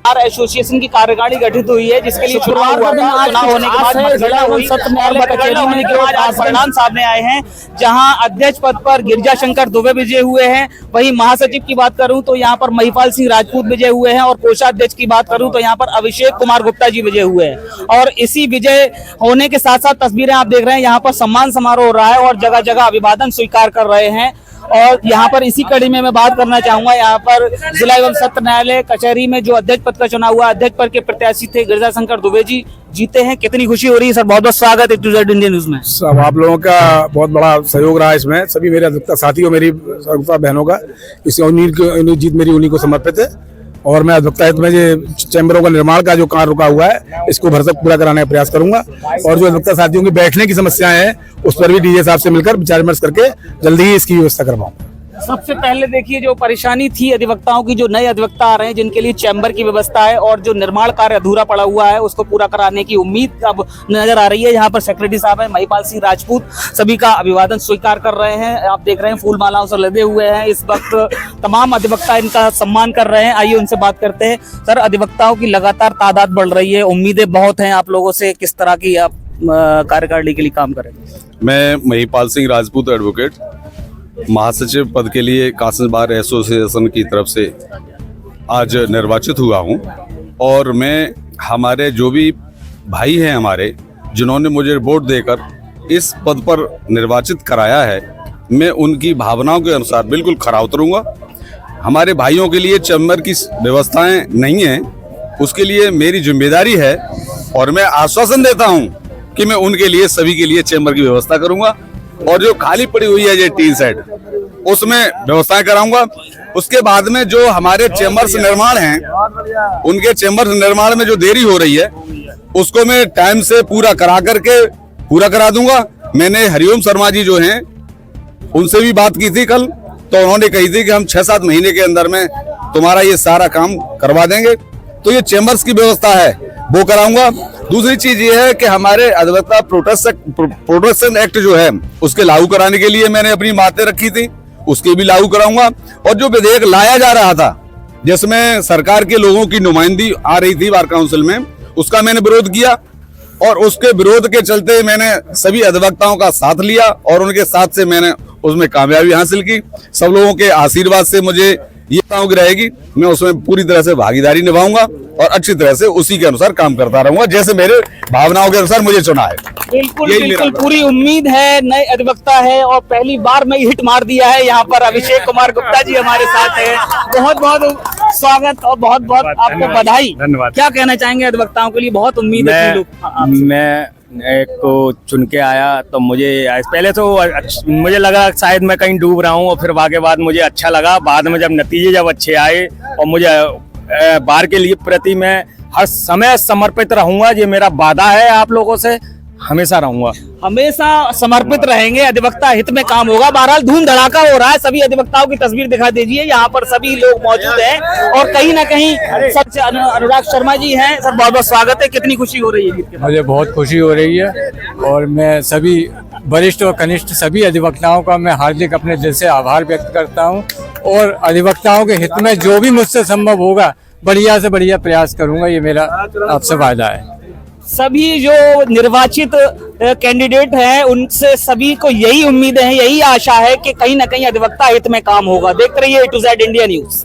Bar association की कार्यकारिणी गठित हुई है, जिसके लिए चुनाव हुआ था। चुनाव होने के बाद मतगणना हुई। मतगणना होने के बाद आज परिणाम सामने आए हैं, जहां अध्यक्ष पद पर गिरिजा शंकर दुबे विजय हुए हैं। वहीं महासचिव की बात करूं तो यहां पर महिपाल सिंह राजपूत विजय हुए हैं, और कोषाध्यक्ष की बात करूं तो यहां पर अभिषेक कुमार गुप्ता जी विजय हुए हैं। और इसी विजय होने के साथ साथ तस्वीरें आप देख रहे हैं, यहाँ पर सम्मान समारोह हो रहा है और जगह जगह अभिवादन स्वीकार कर रहे हैं। और यहाँ पर इसी कड़ी में मैं बात करना चाहूंगा, यहाँ पर जिला एवं सत्र न्यायालय कचहरी में जो अध्यक्ष पद का चुनाव हुआ, अध्यक्ष पद के प्रत्याशी थे गिरिजा शंकर दुबे जी जीते हैं। कितनी खुशी हो रही है सर, बहुत बहुत स्वागत है A2Z इंडिया न्यूज में। सब आप लोगों का बहुत बड़ा सहयोग रहा है इसमें, सभी मेरे अधिवक्ता साथियों, मेरी अधिवक्ता बहनों का। इस जीत मेरी उन्हीं को समर्पित है। और मैं अधिवक्ता हित में जो चैम्बरों का निर्माण का जो कार्य रुका हुआ है, इसको भरसक पूरा कराने का प्रयास करूंगा। और जो अधिवक्ता साथियों की बैठने की समस्याएं हैं, उस पर भी डीजे साहब से मिलकर विचार विमर्श करके जल्दी ही इसकी व्यवस्था करवाऊंगा। सबसे पहले देखिए, जो परेशानी थी अधिवक्ताओं की, जो नए अधिवक्ता आ रहे हैं जिनके लिए चैम्बर की व्यवस्था है और जो निर्माण कार्य अधूरा पड़ा हुआ है, उसको पूरा कराने की उम्मीद अब नजर आ रही है। यहाँ पर सेक्रेटरी साहब हैं महिपाल सिंह राजपूत, सभी का अभिवादन स्वीकार कर रहे हैं। आप देख रहे हैं फूल मालाओं से लदे हुए हैं। इस वक्त तमाम अधिवक्ता इनका सम्मान कर रहे हैं। आइए उनसे बात करते हैं। सर, अधिवक्ताओं की लगातार तादाद बढ़ रही है, उम्मीदें बहुत हैं आप लोगों से, किस तरह की आप कार्यकारिणी के लिए काम करेंगे? मैं महिपाल सिंह राजपूत एडवोकेट महासचिव पद के लिए कासन बार एसोसिएशन की तरफ से आज निर्वाचित हुआ हूं। और मैं हमारे जो भी भाई हैं हमारे, जिन्होंने मुझे वोट देकर इस पद पर निर्वाचित कराया है, मैं उनकी भावनाओं के अनुसार बिल्कुल खरा उतरूंगा। हमारे भाइयों के लिए चैम्बर की व्यवस्थाएं नहीं हैं, उसके लिए मेरी जिम्मेदारी है। और मैं आश्वासन देता हूं कि मैं उनके लिए, सभी के लिए चैम्बर की व्यवस्था करूंगा। और जो खाली पड़ी हुई है ये टीन सेट, उसमें व्यवस्थाएं कराऊंगा। उसके बाद में जो हमारे चैम्बर्स निर्माण हैं, उनके चैम्बर्स निर्माण में जो देरी हो रही है, उसको मैं टाइम से पूरा करा दूंगा। मैंने हरिओम शर्मा जी जो हैं, उनसे भी बात की थी कल, तो उन्होंने कही थी कि हम 6-7 महीने के अंदर में तुम्हारा ये सारा काम करवा देंगे। तो ये चैम्बर्स की व्यवस्था है, वो कराऊंगा। दूसरी चीज ये है कि हमारे अधिवक्ता प्रोटेक्शन एक्ट जो है, उसके लागू कराने के लिए मैंने अपनी बातें रखी थी, उसके भी लागू कराऊंगा। और जो विधेयक लाया जा रहा था, जिसमें सरकार के लोगों की नुमाइंदगी आ रही थी बार काउंसिल में, उसका मैंने विरोध किया। और उसके विरोध के चलते मैंने सभी अधिवक्ताओं का साथ लिया और उनके साथ से मैंने उसमें कामयाबी हासिल की। सब लोगों के आशीर्वाद से मुझे ये रहेगी, मैं उसमें पूरी तरह से भागीदारी निभाऊंगा और अच्छी तरह से उसी के अनुसार काम करता रहूंगा, जैसे मेरे भावनाओं के अनुसार मुझे चुना है। बिल्कुल पूरी उम्मीद है। नए अधिवक्ता है और पहली बार में हिट मार दिया है। यहाँ पर अभिषेक कुमार गुप्ता जी हमारे साथ हैं। बहुत बहुत स्वागत और बहुत बहुत आपको बधाई। धन्यवाद। क्या कहना चाहेंगे अधिवक्ताओं के लिए? बहुत उम्मीद है। मैं एक को चुन के आया तो मुझे पहले तो मुझे लगा शायद मैं कहीं डूब रहा हूँ, और फिर वाके बाद मुझे अच्छा लगा। बाद में जब नतीजे जब अच्छे आए, और मुझे बार के लिए प्रति मैं हर समय समर्पित रहूंगा। ये मेरा वादा है, आप लोगों से हमेशा रहूंगा। हमेशा समर्पित रहेंगे, अधिवक्ता हित में काम होगा। बहरहाल धूम धड़ाका हो रहा है। सभी अधिवक्ताओं की तस्वीर दिखा दीजिए। यहाँ पर सभी लोग मौजूद हैं और कहीं ना कहीं सबसे अनुराग शर्मा जी हैं। सर, बहुत बहुत स्वागत है। कितनी खुशी हो रही है? मुझे बहुत खुशी हो रही है, और मैं सभी वरिष्ठ और कनिष्ठ सभी अधिवक्ताओं का मैं हार्दिक अपने दिल से आभार व्यक्त करता हूँ। और अधिवक्ताओं के हित में जो भी मुझसे संभव होगा, बढ़िया से बढ़िया प्रयास करूंगा। ये मेरा आपसे वादा है। सभी जो निर्वाचित कैंडिडेट हैं, उनसे सभी को यही उम्मीद है, यही आशा है कि कहीं ना कहीं अधिवक्ता हित में काम होगा। देखते रहिए A2Z इंडिया न्यूज।